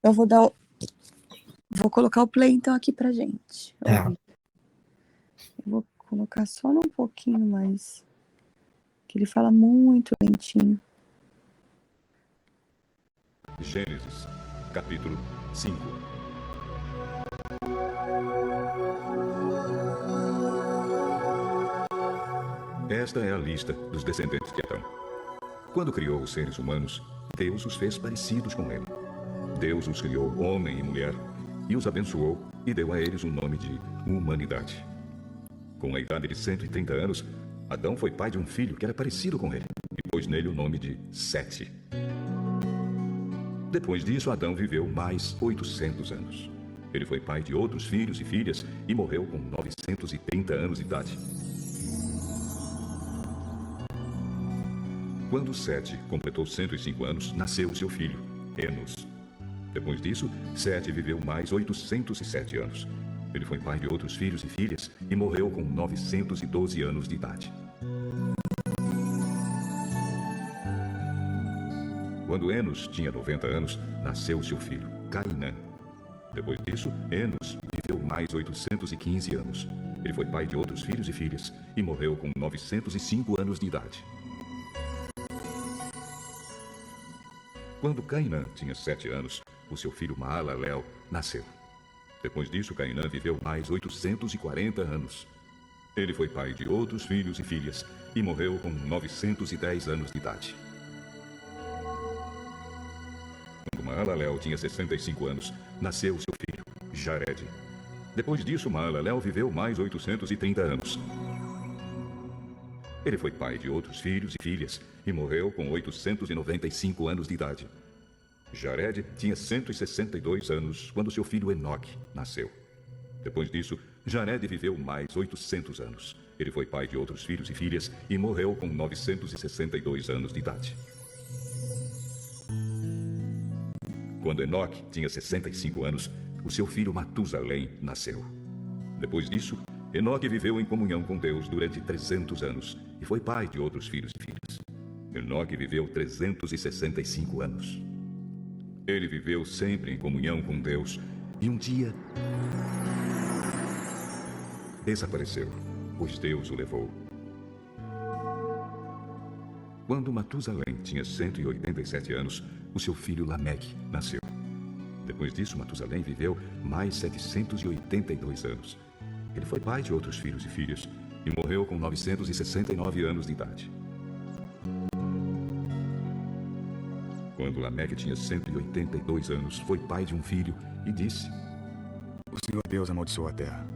Eu vou colocar o play então aqui pra gente. Tá. Eu vou colocar só um pouquinho mais, que ele fala muito lentinho. Gênesis, capítulo 5. Esta é a lista dos descendentes de Adão. Quando criou os seres humanos, Deus os fez parecidos com ele. Deus os criou homem e mulher, e os abençoou e deu a eles o nome de humanidade. Com a idade de 130 anos, Adão foi pai de um filho que era parecido com ele, e pôs nele o nome de Sete. Depois disso, Adão viveu mais 800 anos. Ele foi pai de outros filhos e filhas e morreu com 930 anos de idade. Quando Sete completou 105 anos, nasceu seu filho, Enos. Depois disso, Sete viveu mais 807 anos. Ele foi pai de outros filhos e filhas e morreu com 912 anos de idade. Quando Enos tinha 90 anos, nasceu seu filho, Cainã. Depois disso, Enos viveu mais 815 anos. Ele foi pai de outros filhos e filhas e morreu com 905 anos de idade. Quando Cainã tinha 7 anos, o seu filho Maalalel nasceu. Depois disso, Cainã viveu mais 840 anos. Ele foi pai de outros filhos e filhas e morreu com 910 anos de idade. Quando Maalalel tinha 65 anos, nasceu seu filho, Jared. Depois disso, Maalalel viveu mais 830 anos. Ele foi pai de outros filhos e filhas e morreu com 895 anos de idade. Jared tinha 162 anos quando seu filho Enoque nasceu. Depois disso, Jared viveu mais 800 anos. Ele foi pai de outros filhos e filhas e morreu com 962 anos de idade. Quando Enoque tinha 65 anos, o seu filho Matusalém nasceu. Depois disso, Enoque viveu em comunhão com Deus durante 300 anos e foi pai de outros filhos e filhas. Enoque viveu 365 anos. Ele viveu sempre em comunhão com Deus e um dia desapareceu, pois Deus o levou. Quando Matusalém tinha 187 anos, o seu filho Lameque nasceu. Depois disso, Matusalém viveu mais 782 anos. Ele foi pai de outros filhos e filhas e morreu com 969 anos de idade. Quando Lameque tinha 182 anos, foi pai de um filho e disse: O Senhor Deus amaldiçoou a terra,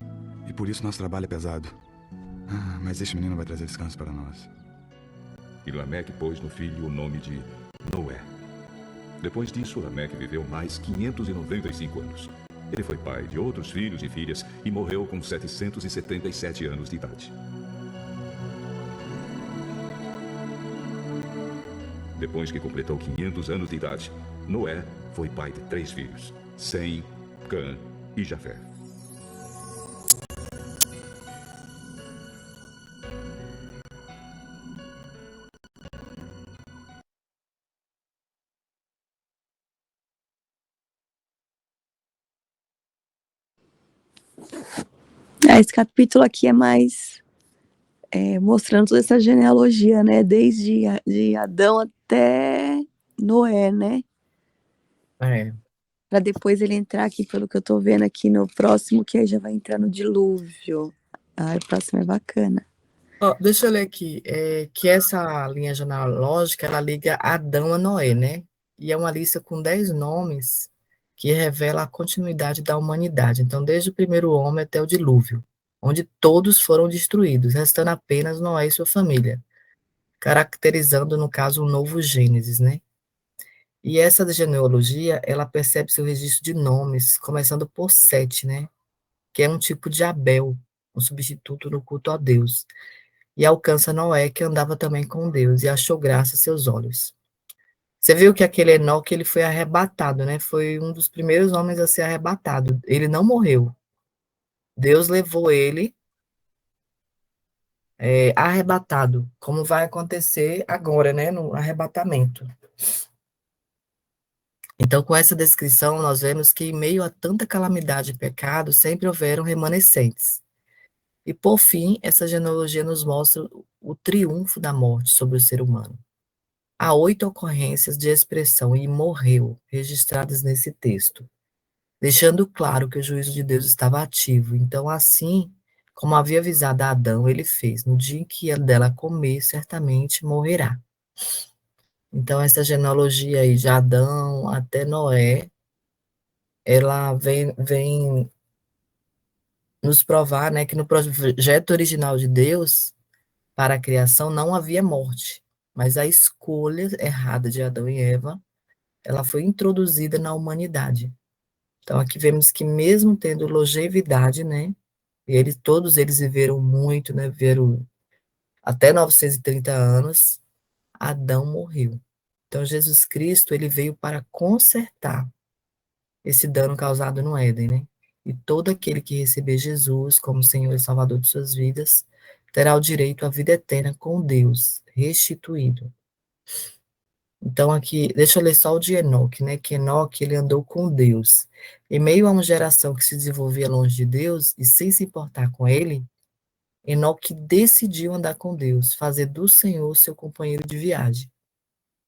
e por isso nosso trabalho é pesado. Mas este menino vai trazer descanso para nós. E Lameque pôs no filho o nome de Noé. Depois disso, Lameque viveu mais 595 anos. Ele foi pai de outros filhos e filhas e morreu com 777 anos de idade. Depois que completou 500 anos de idade, Noé foi pai de 3 filhos, Sem, Cã e Jafé. Esse capítulo aqui é mais mostrando toda essa genealogia, né? Desde de Adão até Noé, né? Para depois ele entrar aqui, pelo que eu tô vendo aqui no próximo, que aí já vai entrar no dilúvio. O próximo é bacana. Deixa eu ler aqui, que essa linha genealógica, ela liga Adão a Noé, né? E é uma lista com 10 nomes que revela a continuidade da humanidade. Então, desde o primeiro homem até o dilúvio, onde todos foram destruídos, restando apenas Noé e sua família, caracterizando, no caso, o novo Gênesis, né? E essa genealogia, ela percebe seu registro de nomes, começando por Sete, né? Que é um tipo de Abel, um substituto no culto a Deus. E alcança Noé, que andava também com Deus, e achou graça a seus olhos. Você viu que aquele Enoque, ele foi arrebatado, né? Foi um dos primeiros homens a ser arrebatado. Ele não morreu. Deus levou ele arrebatado, como vai acontecer agora, né? No arrebatamento. Então, com essa descrição, nós vemos que em meio a tanta calamidade e pecado, sempre houveram remanescentes. E, por fim, essa genealogia nos mostra o triunfo da morte sobre o ser humano. Há 8 ocorrências de expressão "e morreu" registradas nesse texto, deixando claro que o juízo de Deus estava ativo. Então, assim como havia avisado a Adão, ele fez. No dia em que dela comer, certamente morrerá. Então, essa genealogia aí de Adão até Noé, ela vem nos provar, né, que no projeto original de Deus para a criação não havia morte, mas a escolha errada de Adão e Eva, ela foi introduzida na humanidade. Então, aqui vemos que mesmo tendo longevidade, né, todos eles viveram muito, né, viveram até 930 anos, Adão morreu. Então, Jesus Cristo, ele veio para consertar esse dano causado no Éden, né? E todo aquele que receber Jesus como Senhor e Salvador de suas vidas, terá o direito à vida eterna com Deus, restituído. Então, aqui, deixa eu ler só o de Enoque, né? Que Enoque, ele andou com Deus. Em meio a uma geração que se desenvolvia longe de Deus e sem se importar com ele, Enoque decidiu andar com Deus, fazer do Senhor seu companheiro de viagem.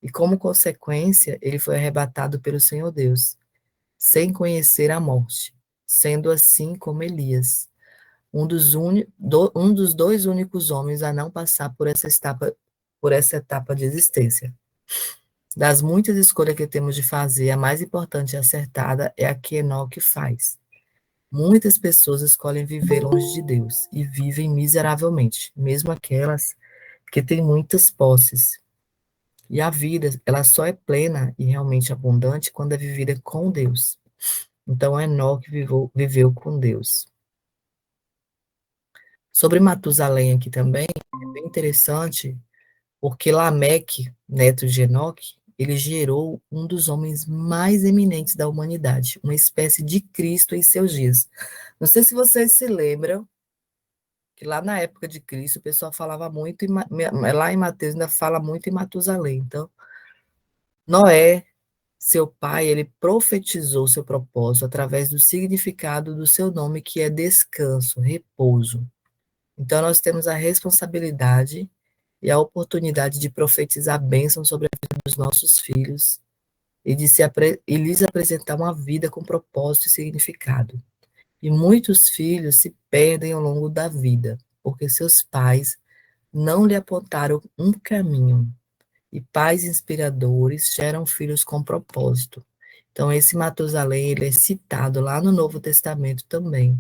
E como consequência, ele foi arrebatado pelo Senhor Deus, sem conhecer a morte, sendo assim como Elias, um dos 2 únicos homens a não passar por essa etapa de existência. Das muitas escolhas que temos de fazer, a mais importante e acertada é a que Enoque faz. Muitas pessoas escolhem viver longe de Deus e vivem miseravelmente, mesmo aquelas que têm muitas posses. E a vida, ela só é plena e realmente abundante quando é vivida com Deus. Então, Enoque viveu com Deus. Sobre Matusalém aqui também, é bem interessante, porque Lameque, neto de Enoque, ele gerou um dos homens mais eminentes da humanidade, uma espécie de Cristo em seus dias. Não sei se vocês se lembram, que lá na época de Cristo, o pessoal falava muito, lá em Mateus ainda fala muito em Matusalém. Então, Noé, seu pai, ele profetizou seu propósito através do significado do seu nome, que é descanso, repouso. Então, nós temos a responsabilidade e a oportunidade de profetizar bênção sobre a vida dos nossos filhos e e lhes apresentar uma vida com propósito e significado. E muitos filhos se perdem ao longo da vida, porque seus pais não lhe apontaram um caminho. E pais inspiradores geram filhos com propósito. Então, esse Matusalém, ele é citado lá no Novo Testamento também,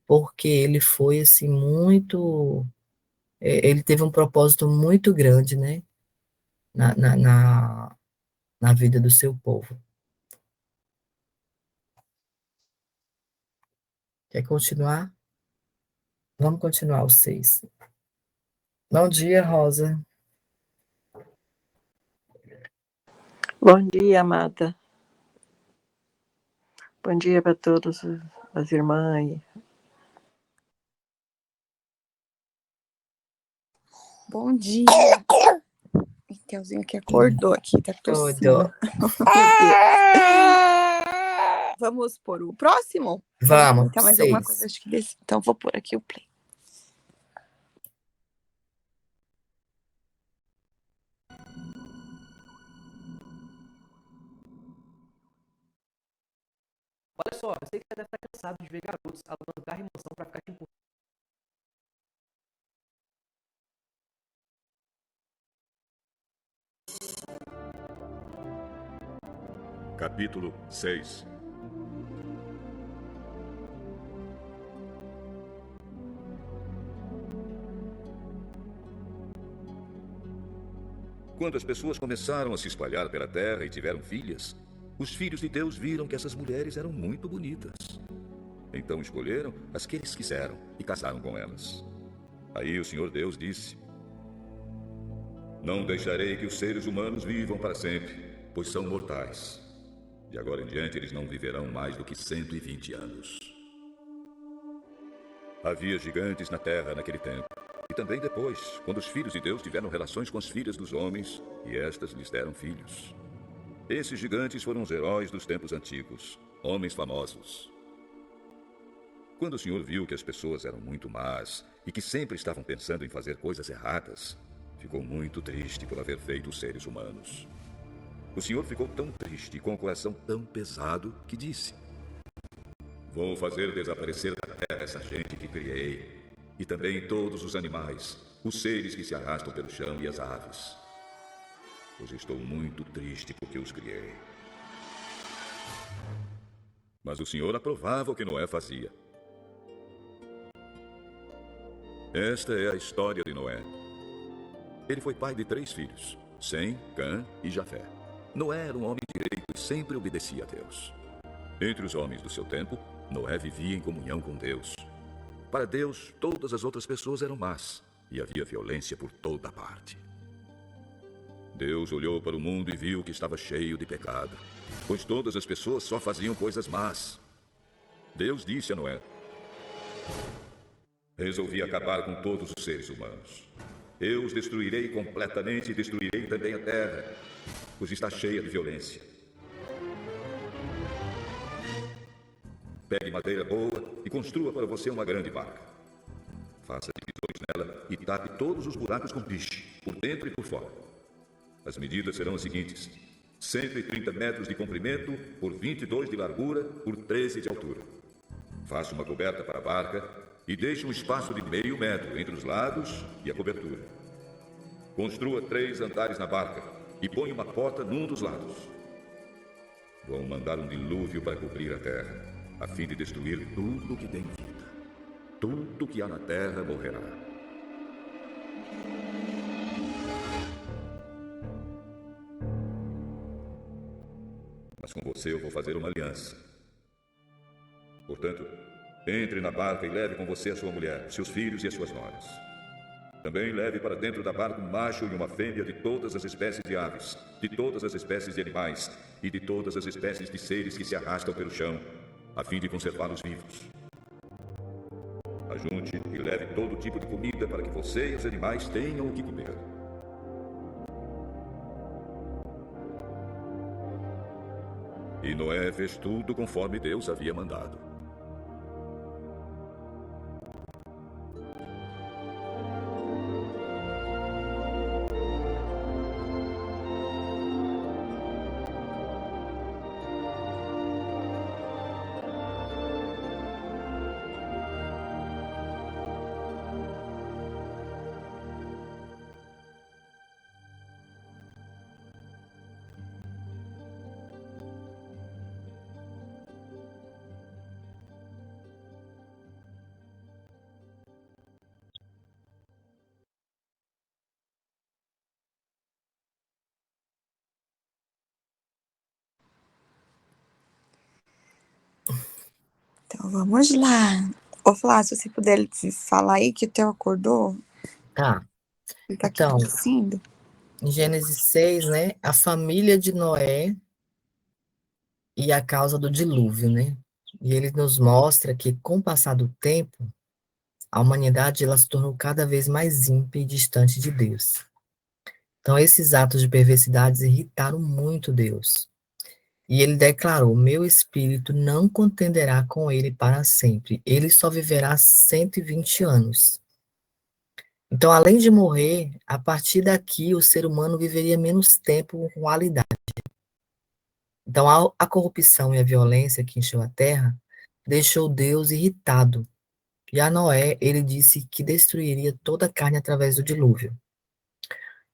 porque ele foi, assim, ele teve um propósito muito grande, né, na vida do seu povo. Quer continuar? Vamos continuar os 6. Bom dia, Rosa. Bom dia, amada. Bom dia para todas as irmãs. Bom dia. Miguelzinho aqui acordou aqui, tá tossindo. Vamos por o próximo? Vamos, Tá mais 6. alguma coisa? Acho que desse. Então vou pôr aqui o play. Olha só, eu sei que você deve estar cansado de ver garotos alavancando emoção para ficar te empurrando. Capítulo 6. Quando as pessoas começaram a se espalhar pela terra e tiveram filhas, os filhos de Deus viram que essas mulheres eram muito bonitas. Então escolheram as que eles quiseram e casaram com elas. Aí o Senhor Deus disse: Não deixarei que os seres humanos vivam para sempre, pois são mortais. De agora em diante eles não viverão mais do que 120 anos. Havia gigantes na terra naquele tempo. E também depois, quando os filhos de Deus tiveram relações com as filhas dos homens, e estas lhes deram filhos. Esses gigantes foram os heróis dos tempos antigos, homens famosos. Quando o Senhor viu que as pessoas eram muito más e que sempre estavam pensando em fazer coisas erradas, ficou muito triste por haver feito os seres humanos. O Senhor ficou tão triste e com o coração tão pesado que disse: vou fazer desaparecer da terra essa gente que criei, e também todos os animais, os seres que se arrastam pelo chão e as aves. Pois estou muito triste porque os criei. Mas o Senhor aprovava o que Noé fazia. Esta é a história de Noé. Ele foi pai de 3 filhos, Sem, Cã e Jafé. Noé era um homem direito e sempre obedecia a Deus. Entre os homens do seu tempo, Noé vivia em comunhão com Deus. Para Deus, todas as outras pessoas eram más e havia violência por toda parte. Deus olhou para o mundo e viu que estava cheio de pecado, pois todas as pessoas só faziam coisas más. Deus disse a Noé: resolvi acabar com todos os seres humanos. Eu os destruirei completamente e destruirei também a terra, pois está cheia de violência. Pegue madeira boa e construa para você uma grande barca. Faça divisões nela e tape todos os buracos com piche, por dentro e por fora. As medidas serão as seguintes: 130 metros de comprimento por 22 de largura por 13 de altura. Faça uma coberta para a barca e deixe um espaço de meio metro entre os lados e a cobertura. Construa 3 andares na barca e ponha uma porta num dos lados. Vou mandar um dilúvio para cobrir a terra, a fim de destruir tudo que tem vida. Tudo que há na terra morrerá. Mas com você eu vou fazer uma aliança. Portanto, entre na barca e leve com você a sua mulher, seus filhos e as suas noras. Também leve para dentro da barca um macho e uma fêmea de todas as espécies de aves, de todas as espécies de animais e de todas as espécies de seres que se arrastam pelo chão, a fim de conservá-los vivos. Ajunte e leve todo tipo de comida para que você e os animais tenham o que comer. E Noé fez tudo conforme Deus havia mandado. Então vamos lá. Ô Flávio, se você puder falar aí que o Theo acordou, Tá. ele tá aqui Então, tossindo. em Gênesis 6, né, a família de Noé e a causa do dilúvio, né? E ele nos mostra que, com o passar do tempo, a humanidade ela se tornou cada vez mais ímpia e distante de Deus. Então, esses atos de perversidades irritaram muito Deus. E ele declarou: meu espírito não contenderá com ele para sempre. Ele só viverá 120 anos. Então, além de morrer, a partir daqui o ser humano viveria menos tempo com qualidade. Então, a corrupção e a violência que encheu a terra deixou Deus irritado. E a Noé, ele disse que destruiria toda a carne através do dilúvio.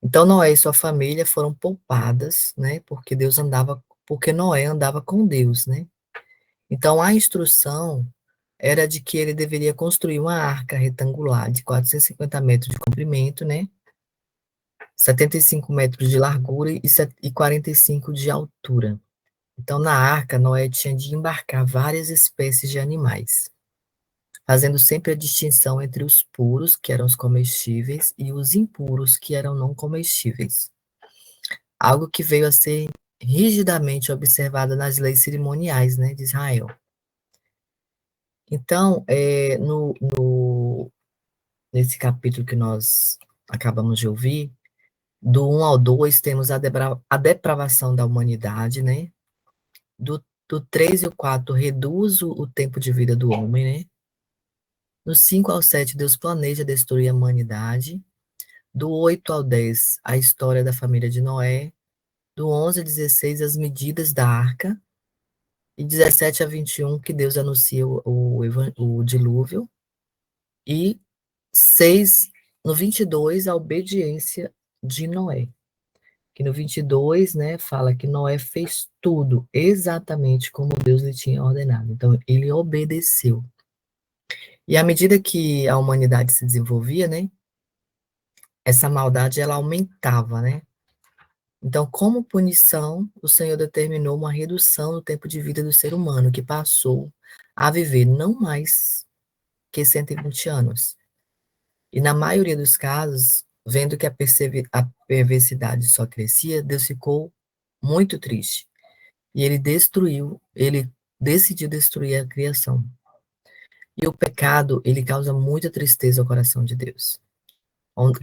Então, Noé e sua família foram poupadas, né? Porque Noé andava com Deus, né? Então, a instrução era de que ele deveria construir uma arca retangular de 450 metros de comprimento, né? 75 metros de largura e 45 de altura. Então, na arca, Noé tinha de embarcar várias espécies de animais, fazendo sempre a distinção entre os puros, que eram os comestíveis, e os impuros, que eram não comestíveis. Algo que veio a ser rigidamente observado nas leis cerimoniais, né, de Israel. Então, nesse capítulo que nós acabamos de ouvir, Do 1 ao 2 temos a depravação da humanidade, né? Do 3 e o 4 reduz o tempo de vida do homem, né? Do 5 ao 7, Deus planeja destruir a humanidade. Do 8 ao 10, a história da família de Noé. Do 11 a 16, as medidas da arca. E 17 a 21, que Deus anuncia o dilúvio. E 6, no 22, a obediência de Noé. Que no 22, né, fala que Noé fez tudo exatamente como Deus lhe tinha ordenado. Então, ele obedeceu. E à medida que a humanidade se desenvolvia, né, essa maldade, ela aumentava, né? Então, como punição, o Senhor determinou uma redução no tempo de vida do ser humano, que passou a viver não mais que 120 anos. E na maioria dos casos, vendo que a perversidade só crescia, Deus ficou muito triste. E ele decidiu destruir a criação. E o pecado, ele causa muita tristeza ao coração de Deus.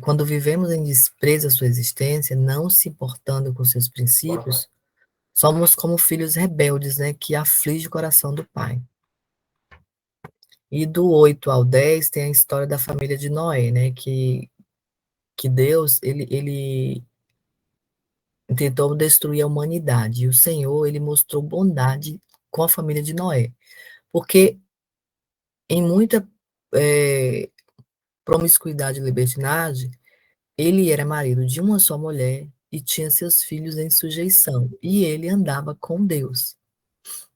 Quando vivemos em desprezo à sua existência, não se importando com seus princípios, somos como filhos rebeldes, né, que aflige o coração do Pai. E do 8 ao 10 tem a história da família de Noé, né, que Deus, ele tentou destruir a humanidade, e o Senhor, ele mostrou bondade com a família de Noé, porque em muita promiscuidade e libertinagem, ele era marido de uma só mulher e tinha seus filhos em sujeição, e ele andava com Deus.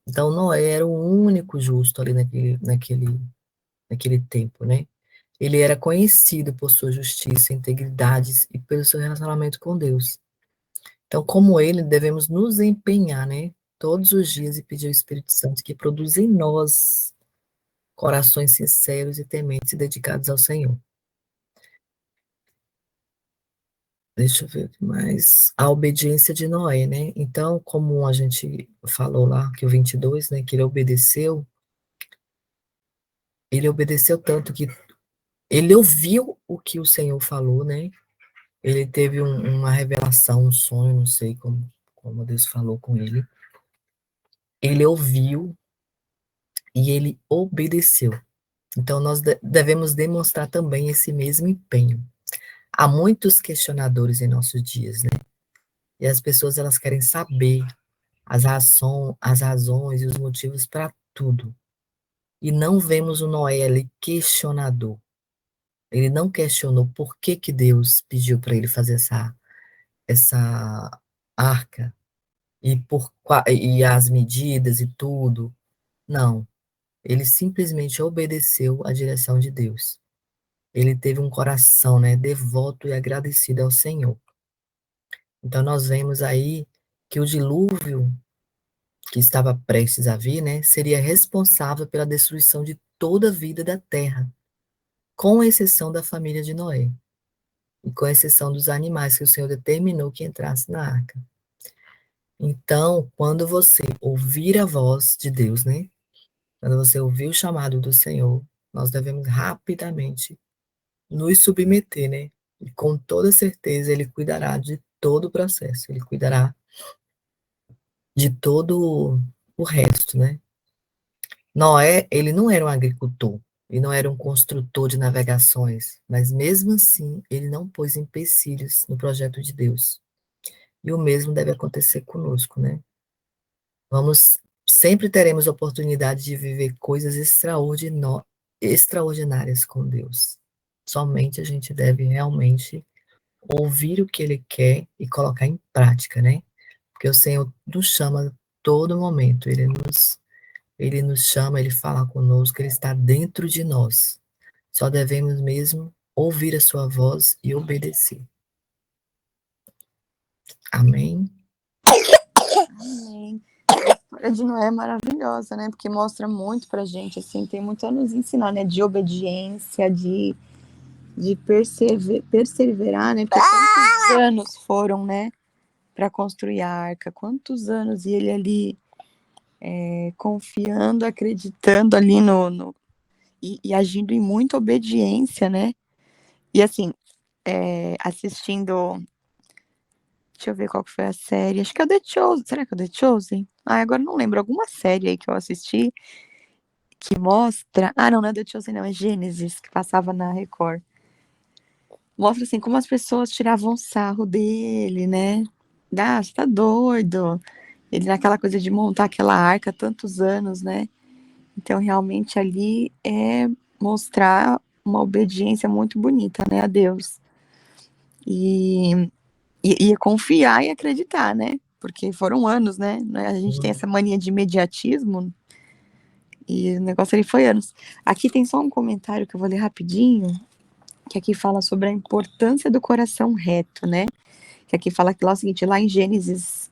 Então, Noé era o único justo ali naquele tempo, né? Ele era conhecido por sua justiça, integridade e pelo seu relacionamento com Deus. Então, como ele, devemos nos empenhar, né? Todos os dias e pedir ao Espírito Santo que produza em nós corações sinceros e tementes e dedicados ao Senhor. Deixa eu ver o que mais. A obediência de Noé, né? Então, como a gente falou lá, que o 22, né, que ele obedeceu tanto que ele ouviu o que o Senhor falou, né? Ele teve uma revelação, um sonho, não sei como Deus falou com ele. Ele ouviu e ele obedeceu. Então, nós devemos demonstrar também esse mesmo empenho. Há muitos questionadores em nossos dias, né? E as pessoas, elas querem saber as razões e os motivos para tudo. E não vemos o Noé ali questionador. Ele não questionou por que Deus pediu para ele fazer essa arca e as medidas e tudo. Não. Ele simplesmente obedeceu à direção de Deus. Ele teve um coração, né, devoto e agradecido ao Senhor. Então, nós vemos aí que o dilúvio que estava prestes a vir, né, seria responsável pela destruição de toda a vida da terra, com exceção da família de Noé, e com exceção dos animais que o Senhor determinou que entrassem na arca. Então, quando você ouvir a voz de Deus, né, quando você ouvir o chamado do Senhor, nós devemos rapidamente nos submeter, né, e com toda certeza Ele cuidará de todo o processo, Ele cuidará de todo o resto, né. Noé, ele não era um agricultor, ele não era um construtor de navegações, mas mesmo assim, ele não pôs empecilhos no projeto de Deus. E o mesmo deve acontecer conosco, né? Sempre teremos oportunidade de viver coisas extraordinárias com Deus. Somente a gente deve realmente ouvir o que Ele quer e colocar em prática, né? Porque o Senhor nos chama a todo momento, Ele nos chama, Ele fala conosco, Ele está dentro de nós. Só devemos mesmo ouvir a sua voz e obedecer. Amém? Amém. A história de Noé é maravilhosa, né? Porque mostra muito pra gente, assim, tem muito a nos ensinar, né? De obediência, de perseverar, né? Porque quantos anos foram, né? Para construir a arca, quantos anos, e ele ali confiando, acreditando ali e agindo em muita obediência, né? E assim, assistindo Deixa eu ver qual que foi a série. Acho que é o The Chosen. Será que é o The Chosen? Ah, agora não lembro. Alguma série aí que eu assisti que mostra. Ah, não, não é The Chosen, não. É Gênesis, que passava na Record. Mostra, assim, como as pessoas tiravam sarro dele, né? Ah, você tá doido. Ele naquela coisa de montar aquela arca há tantos anos, né? Então, realmente, ali é mostrar uma obediência muito bonita, né, a Deus. E, e confiar e acreditar, né? Porque foram anos, né? A gente tem essa mania de imediatismo e o negócio ali foi anos. Aqui tem só um comentário que eu vou ler rapidinho, que aqui fala sobre a importância do coração reto, né? Que aqui fala que lá é o seguinte, lá em Gênesis,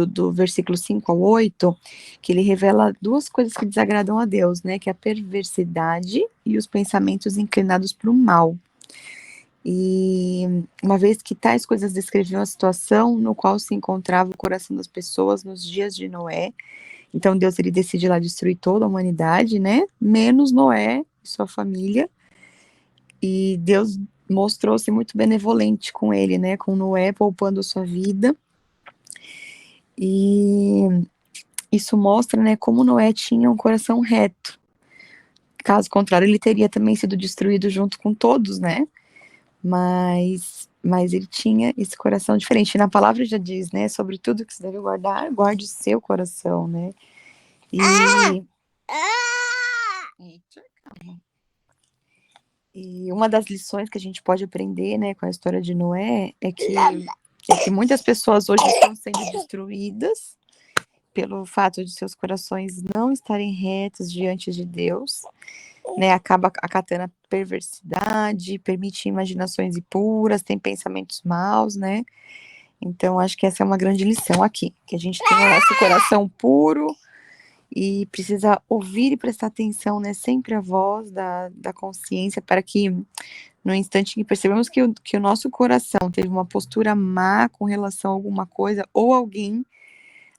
do versículo 5 ao 8, que ele revela duas coisas que desagradam a Deus, né? Que é a perversidade e os pensamentos inclinados para o mal. E uma vez que tais coisas descreviam a situação no qual se encontrava o coração das pessoas nos dias de Noé, então Deus ele decide lá destruir toda a humanidade, né? Menos Noé e sua família. E Deus mostrou-se muito benevolente com ele, né? Com Noé poupando sua vida. E isso mostra, né, como Noé tinha um coração reto. Caso contrário, ele teria também sido destruído junto com todos, né? Mas ele tinha esse coração diferente. E na palavra já diz, né, sobre tudo que se deve guardar, guarde o seu coração, né? E Eita, calma. E uma das lições que a gente pode aprender, né, com a história de Noé é que muitas pessoas hoje estão sendo destruídas pelo fato de seus corações não estarem retos diante de Deus, né, acaba acatando a perversidade, permite imaginações impuras, tem pensamentos maus, né, então acho que essa é uma grande lição aqui, que a gente tem o nosso coração puro e precisa ouvir e prestar atenção, né, sempre à voz da consciência, para que no instante que percebemos que o nosso coração teve uma postura má com relação a alguma coisa ou alguém,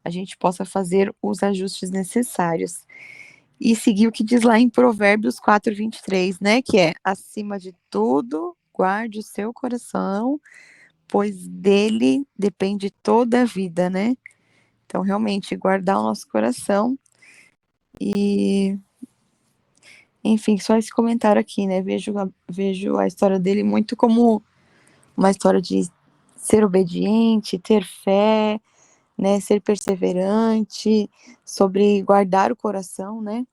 a gente possa fazer os ajustes necessários. E seguir o que diz lá em Provérbios 4:23, né? Que é, acima de tudo, guarde o seu coração, pois dele depende toda a vida, né? Então, realmente, guardar o nosso coração e... Enfim, só esse comentário aqui, né? Vejo a história dele muito como uma história de ser obediente, ter fé, né? Ser perseverante, sobre guardar o coração, né?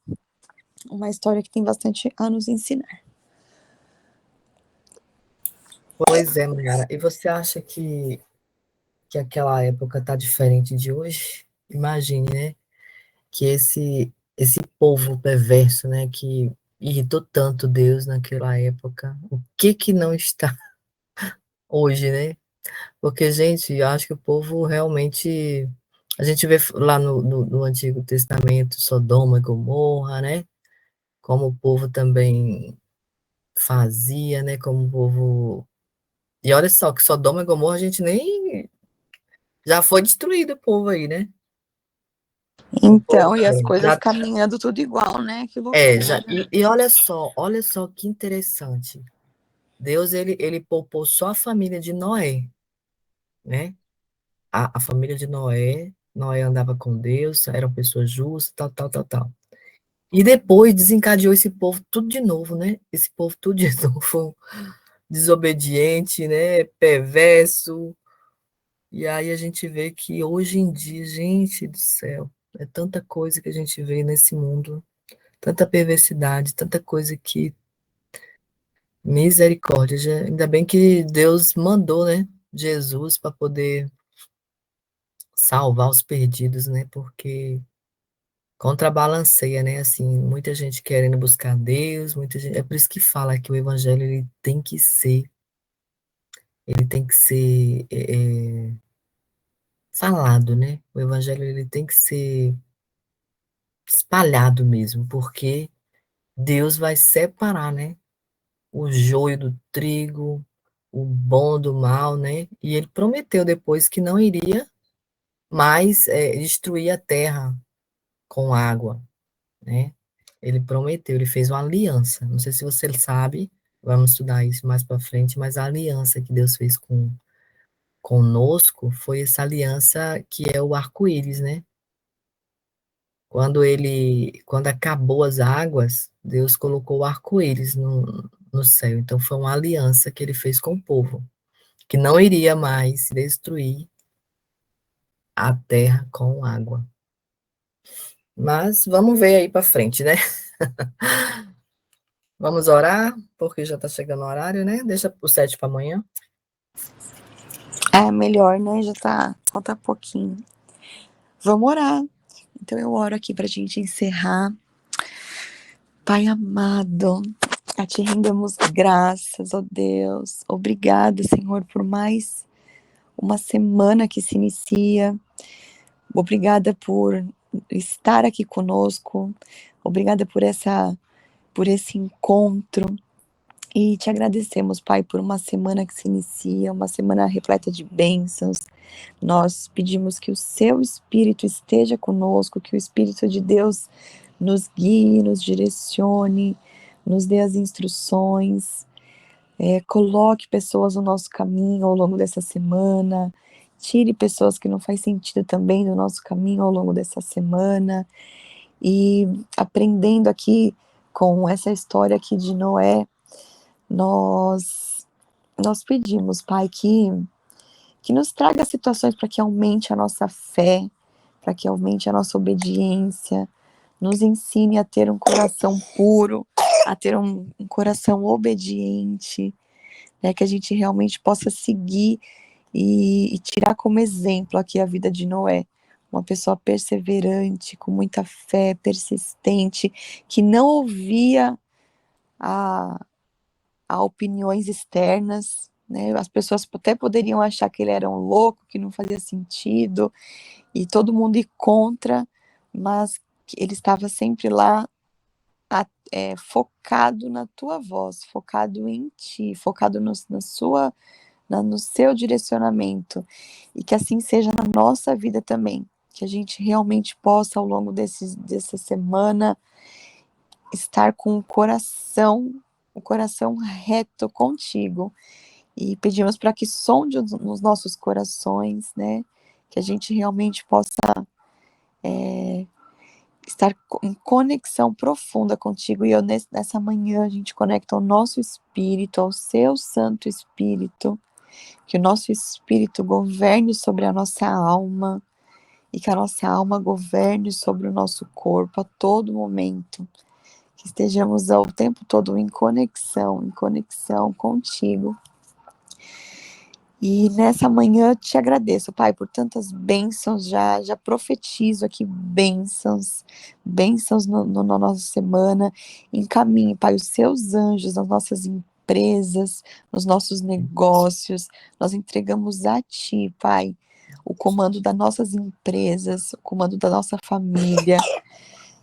Uma história que tem bastante a nos ensinar. Pois é, Mayara. E você acha que aquela época está diferente de hoje? Imagine, né? Que esse povo perverso, né? Que irritou tanto Deus naquela época. O que não está hoje, né? Porque, gente, eu acho que o povo realmente. A gente vê lá no Antigo Testamento Sodoma e Gomorra, né? Como o povo também fazia, né? Como o povo. E olha só, que Sodoma e Gomorra a gente nem. Já foi destruído o povo aí, né? O povo Então, e as coisas já, caminhando tudo igual, né? Que já, loucura. e olha só que interessante. Deus, ele poupou só a família de Noé, né? A família de Noé, Noé andava com Deus, eram pessoas justas, tal, tal, tal, tal. E depois desencadeou esse povo tudo de novo, né? Esse povo tudo de novo, desobediente, né? Perverso. E aí a gente vê que hoje em dia, gente do céu, é tanta coisa que a gente vê nesse mundo, tanta perversidade, tanta coisa que misericórdia. Ainda bem que Deus mandou, né? Jesus para poder salvar os perdidos, né? Porque contrabalanceia, né? Assim, muita gente querendo buscar Deus, muita gente. É por isso que fala que o evangelho ele tem que ser falado, né? O evangelho ele tem que ser espalhado mesmo, porque Deus vai separar, né? O joio do trigo, o bom do mal, né? E ele prometeu depois que não iria mais destruir a terra com água, né? Ele prometeu, ele fez uma aliança. Não sei se você sabe, vamos estudar isso mais para frente, mas a aliança que Deus fez conosco foi essa aliança que é o arco-íris, né? Quando acabou as águas, Deus colocou o arco-íris no céu. Então foi uma aliança que ele fez com o povo, que não iria mais destruir a terra com água. Mas vamos ver aí para frente, né? Vamos orar, porque já está chegando o horário, né? Deixa o 7 para amanhã. É melhor, né? Já tá, falta pouquinho. Vamos orar. Então eu oro aqui pra gente encerrar. Pai amado, a Te rendemos graças, ó Deus. Obrigada, Senhor, por mais uma semana que se inicia. Obrigada por estar aqui conosco. Obrigada por esse encontro. E te agradecemos, Pai, por uma semana que se inicia, uma semana repleta de bênçãos. Nós pedimos que o Seu Espírito esteja conosco, que o Espírito de Deus nos guie, nos direcione, nos dê as instruções, coloque pessoas no nosso caminho ao longo dessa semana, tire pessoas que não faz sentido também do nosso caminho ao longo dessa semana. E aprendendo aqui com essa história aqui de Noé, nós pedimos, Pai, que nos traga situações para que aumente a nossa fé, para que aumente a nossa obediência, nos ensine a ter um coração puro, a ter um coração obediente, né, que a gente realmente possa seguir e tirar como exemplo aqui a vida de Noé, uma pessoa perseverante, com muita fé, persistente, que não ouvia a opiniões externas, né? As pessoas até poderiam achar que ele era um louco, que não fazia sentido, e todo mundo ir contra, mas ele estava sempre lá, focado na tua voz, focado em ti, focado no seu direcionamento, e que assim seja na nossa vida também, que a gente realmente possa, ao longo dessa semana, estar com o coração reto contigo, e pedimos para que sonde nos nossos corações, né, que a gente realmente possa estar em conexão profunda contigo, e nessa manhã a gente conecta o nosso espírito ao seu Santo Espírito, que o nosso espírito governe sobre a nossa alma, e que a nossa alma governe sobre o nosso corpo a todo momento, que estejamos o tempo todo em conexão contigo. E nessa manhã eu te agradeço, Pai, por tantas bênçãos, já profetizo aqui bênçãos na nossa semana. Encaminhe, Pai, os seus anjos nas nossas empresas, nos nossos negócios. Nós entregamos a Ti, Pai, o comando das nossas empresas, o comando da nossa família.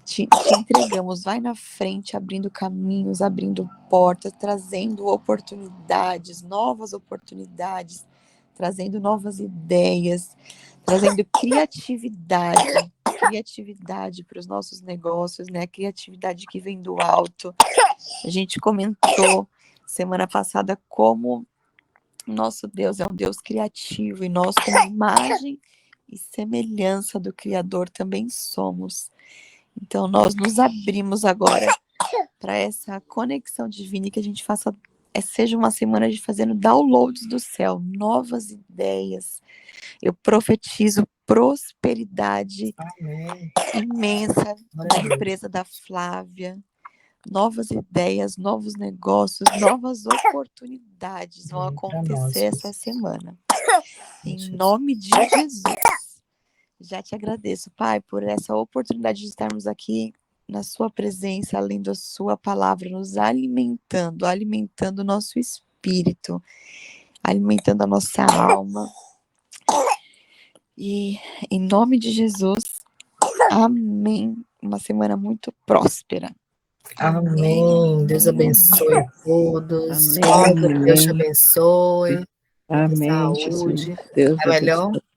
Te entregamos, vai na frente, abrindo caminhos, abrindo portas, trazendo oportunidades, novas oportunidades, trazendo novas ideias, trazendo criatividade para os nossos negócios, né? Criatividade que vem do alto. A gente comentou semana passada como nosso Deus é um Deus criativo, e nós, como imagem e semelhança do Criador, também somos. Então, nós nos abrimos agora para essa conexão divina, e que a gente seja uma semana de fazendo downloads do céu, novas ideias. Eu profetizo prosperidade imensa na empresa da Flávia, novas ideias, novos negócios, novas oportunidades vão acontecer essa semana. Em nome de Jesus. Já te agradeço, Pai, por essa oportunidade de estarmos aqui na sua presença, além da sua palavra, nos alimentando o nosso espírito, alimentando a nossa alma. E em nome de Jesus, amém. Uma semana muito próspera. Amém. Deus abençoe a todos. Amém. Deus te abençoe. Amém, Saúde. Jesus. Deus É melhor? abençoe.